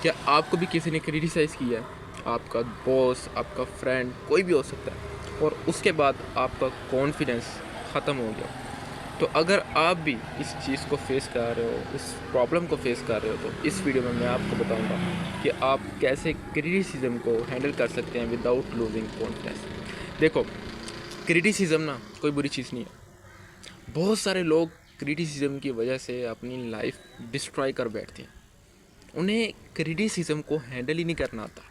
क्या आपको भी किसी ने क्रिटिसाइज़ किया है? आपका बॉस, आपका फ्रेंड, कोई भी हो सकता है, और उसके बाद आपका कॉन्फिडेंस ख़त्म हो गया। तो अगर आप भी इस चीज़ को फेस कर रहे हो, इस प्रॉब्लम को फेस कर रहे हो, तो इस वीडियो में मैं आपको बताऊंगा कि आप कैसे क्रिटिसिज्म को हैंडल कर सकते हैं विदाउट लूजिंग कॉन्फिडेंस। देखो, क्रिटिसिज्म ना कोई बुरी चीज़ नहीं है। बहुत सारे लोग क्रिटिसिज्म की वजह से अपनी लाइफ डिस्ट्रॉय कर बैठते हैं। उन्हें क्रिटिसिज्म को हैंडल ही नहीं करना आता।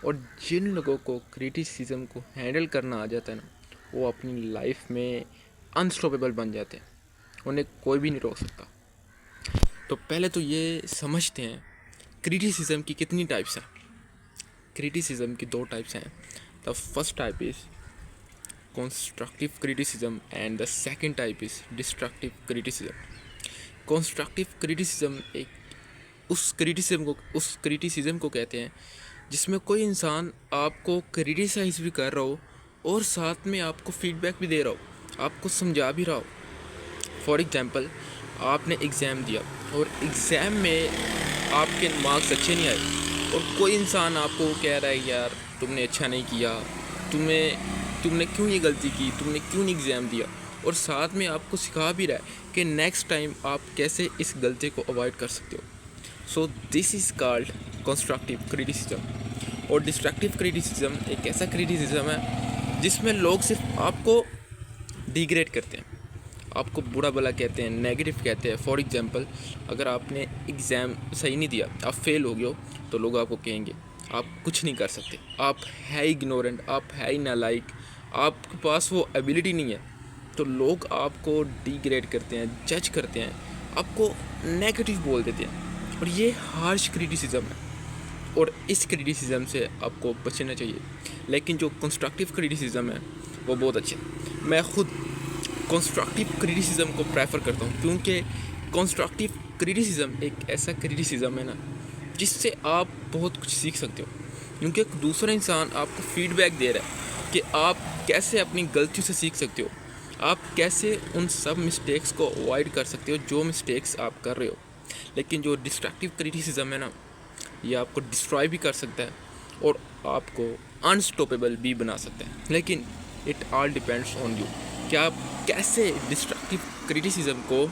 और जिन लोगों को क्रिटिसिज्म को हैंडल करना आ जाता है ना, वो अपनी लाइफ में अनस्टॉपेबल बन जाते हैं। उन्हें कोई भी नहीं रोक सकता। तो पहले तो ये समझते हैं क्रिटिसिज्म की कितनी टाइप्स हैं। क्रिटिसिज्म की दो टाइप्स हैं। The first type is constructive criticism and the second type is destructive criticism. Constructive criticism उस क्रिटिसिज्म को कहते हैं जिसमें कोई इंसान आपको क्रिटिसाइज भी कर रहा हो और साथ में आपको फीडबैक भी दे रहा हो, आपको समझा भी रहा हो। फॉर एग्ज़ाम्पल, आपने एग्ज़ाम दिया और एग्ज़ाम में आपके मार्क्स अच्छे नहीं आए और कोई इंसान आपको कह रहा है यार तुमने अच्छा नहीं किया, तुमने क्यों ये गलती की, तुमने क्यों नहीं एग्ज़ाम दिया, और साथ में आपको सिखा भी रहा है कि नेक्स्ट टाइम आप कैसे इस गलती को अवॉइड कर सकते हो। So this is called constructive criticism. और डिस्ट्रक्टिव क्रिटिसिज्म एक ऐसा क्रिटिसिज्म है जिसमें लोग सिर्फ आपको डिग्रेड करते हैं, आपको बुरा भला कहते हैं, नेगेटिव कहते हैं। फॉर एग्जांपल, अगर आपने एग्ज़ाम सही नहीं दिया, आप फेल हो गए हो, तो लोग आपको कहेंगे आप कुछ नहीं कर सकते, आप है इग्नोरेंट, आप है ही नालायक, आपके पास वो एबिलिटी नहीं है। तो लोग आपको डिग्रेड करते हैं, जज करते हैं, आपको नेगेटिव बोल देते हैं। और ये हार्श क्रिटिसिज्म है और इस क्रिटिसिज्म से आपको बचना चाहिए। लेकिन जो कंस्ट्रक्टिव क्रिटिसिज्म है वो बहुत अच्छा है। मैं खुद कंस्ट्रक्टिव क्रिटिसिज्म को प्रेफर करता हूँ, क्योंकि कंस्ट्रक्टिव क्रिटिसिज्म एक ऐसा क्रिटिसिज्म है ना जिससे आप बहुत कुछ सीख सकते हो। क्योंकि एक दूसरा इंसान आपको फीडबैक दे रहा है कि आप कैसे अपनी गलतियों से सीख सकते हो, आप कैसे उन सब मिस्टेक्स को अवॉइड कर सकते हो जो मिस्टेक्स आप कर रहे हो। लेकिन जो डिस्ट्रक्टिव क्रिटिसिज्म है ना, ये आपको डिस्ट्रॉय भी कर सकता है और आपको अनस्टॉपेबल भी बना सकता है। लेकिन it all depends on you कि आप कैसे डिस्ट्रक्टिव क्रिटिसिज्म को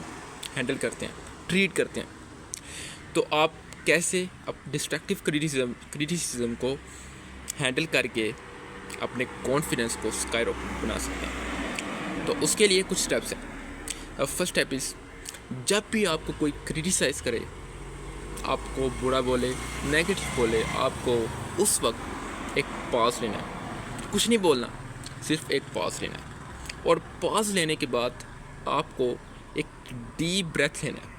हैंडल करते हैं, ट्रीट करते हैं। तो आप कैसे अब डिस्ट्रक्टिव क्रिटिसिज्म को हैंडल करके अपने कॉन्फिडेंस को स्काई रॉकेट बना सकते हैं। तो उसके लिए कुछ स्टेप्स हैं। फर्स्ट स्टेप इज़, जब भी आपको कोई क्रिटिसाइज़ करे, आपको बुरा बोले, नेगेटिव बोले, आपको उस वक्त एक पॉज लेना है। कुछ नहीं बोलना, सिर्फ एक पॉज लेना है। और पॉज लेने के बाद आपको एक डीप ब्रेथ लेना है।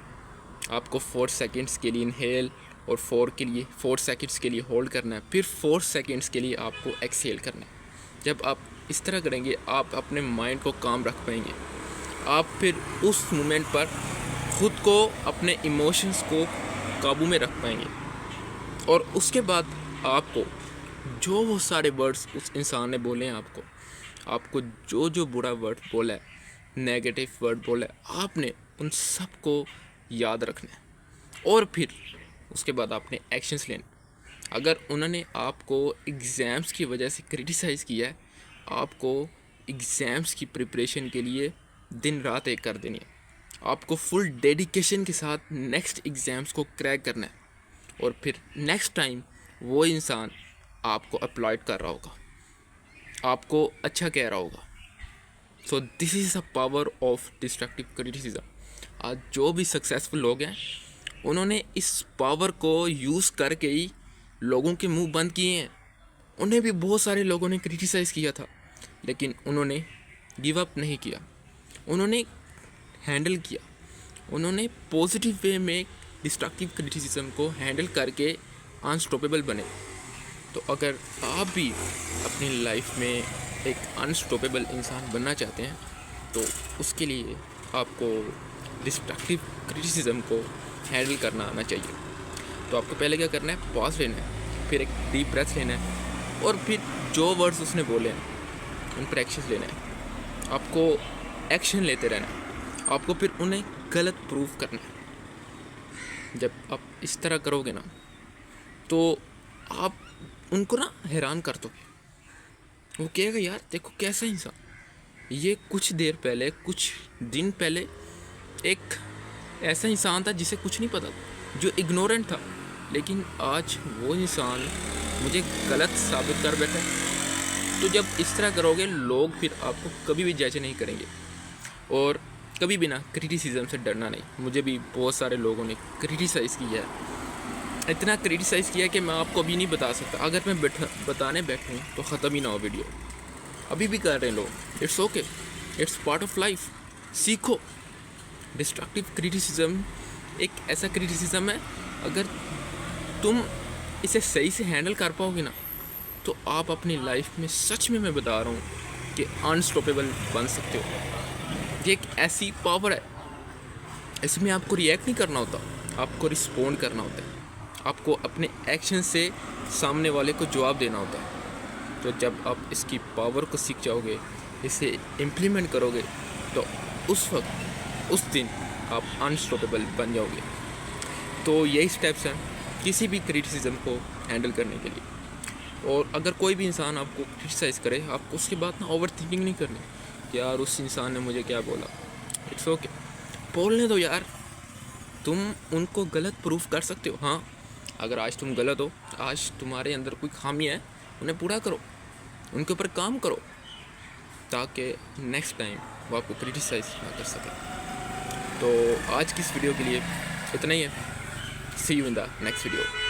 आपको 4 सेकंड्स के लिए इनहेल और 4 सेकंड्स के लिए होल्ड करना है, फिर 4 सेकंड्स के लिए आपको एक्सहेल करना है। जब आप इस तरह करेंगे, आप अपने माइंड को काम रख पाएंगे। आप फिर उस मोमेंट पर खुद को, अपने इमोशंस को काबू में रख पाएंगे। और उसके बाद आपको जो वो सारे वर्ड्स उस इंसान ने बोले हैं, आपको जो जो बुरा वर्ड बोला है, नेगेटिव वर्ड बोला है, आपने उन सब को याद रखना है। और फिर उसके बाद आपने एक्शंस लेने। अगर उन्होंने आपको एग्ज़ाम्स की वजह से क्रिटिसाइज़ किया है, आपको एग्ज़ाम्स की प्रिपरेशन के लिए दिन रात एक कर देनी है। आपको फुल डेडिकेशन के साथ नेक्स्ट एग्ज़ाम्स को क्रैक करना है। और फिर नेक्स्ट टाइम वो इंसान आपको अप्लॉयड कर रहा होगा, आपको अच्छा कह रहा होगा। So this is the power of destructive criticism. आज जो भी सक्सेसफुल लोग हैं, उन्होंने इस पावर को यूज़ करके ही लोगों के मुंह बंद किए हैं। उन्हें भी बहुत सारे लोगों ने क्रिटिसाइज़ किया था, लेकिन उन्होंने गिव अप नहीं किया, उन्होंने हैंडल किया। उन्होंने पॉजिटिव वे में डिस्ट्रक्टिव क्रिटिसिज्म को हैंडल करके अनस्टॉपेबल बने। तो अगर आप भी अपनी लाइफ में एक अनस्टॉपेबल इंसान बनना चाहते हैं, तो उसके लिए आपको डिस्ट्रक्टिव क्रिटिसिज्म को हैंडल करना आना चाहिए। तो आपको पहले क्या करना है, पॉज लेना है, फिर एक डीप ब्रेथ लेना है, और फिर जो वर्ड्स उसने बोले हैं उन पर एक्शन लेना है। आपको एक्शन लेते रहना है, आपको फिर उन्हें गलत प्रूव करना है। जब आप इस तरह करोगे ना, तो आप उनको ना हैरान कर दोगे। वो कहेगा यार देखो कैसा इंसान, ये कुछ देर पहले, कुछ दिन पहले एक ऐसा इंसान था जिसे कुछ नहीं पता था, जो इग्नोरेंट था, लेकिन आज वो इंसान मुझे गलत साबित कर बैठा है। तो जब इस तरह करोगे, लोग फिर आपको कभी भी जज नहीं करेंगे। और कभी भी ना क्रिटिसिज्म से डरना नहीं। मुझे भी बहुत सारे लोगों ने क्रिटिसाइज़ किया है, इतना क्रिटिसाइज़ किया कि मैं आपको अभी नहीं बता सकता। अगर मैं बताने बैठूँ तो ख़त्म ही ना हो वीडियो। अभी भी कर रहे हैं लोग, it's okay, it's part of life. सीखो। डिस्ट्रक्टिव क्रिटिसिज्म एक ऐसा क्रिटिसिज्म है, अगर तुम इसे सही से हैंडल कर पाओगे ना, तो आप अपनी लाइफ में, सच में मैं बता रहा हूँ कि अनस्टॉपेबल बन सकते हो। ये एक ऐसी पावर है, इसमें आपको रिएक्ट नहीं करना होता, आपको रिस्पोंड करना होता है। आपको अपने एक्शन से सामने वाले को जवाब देना होता है। तो जब आप इसकी पावर को सीख जाओगे, इसे इम्प्लीमेंट करोगे, तो उस वक्त, उस दिन आप अनस्टॉपेबल बन जाओगे। तो यही स्टेप्स हैं किसी भी क्रिटिसिज्म को हैंडल करने के लिए। और अगर कोई भी इंसान आपको क्रिटिसाइज़ करे, आपको उसके बाद ना ओवर थिंकिंग नहीं करनी कि यार उस इंसान ने मुझे क्या बोला। इट्स ओके, बोलने दो यार, तुम उनको गलत प्रूफ कर सकते हो। हाँ, अगर आज तुम गलत हो, आज तुम्हारे अंदर कोई खामी है, उन्हें पूरा करो, उनके ऊपर काम करो, ताकि नेक्स्ट टाइम वो आपको क्रिटिसाइज़ ना कर सके। तो आज की इस वीडियो के लिए इतना ही है। See you in the next video.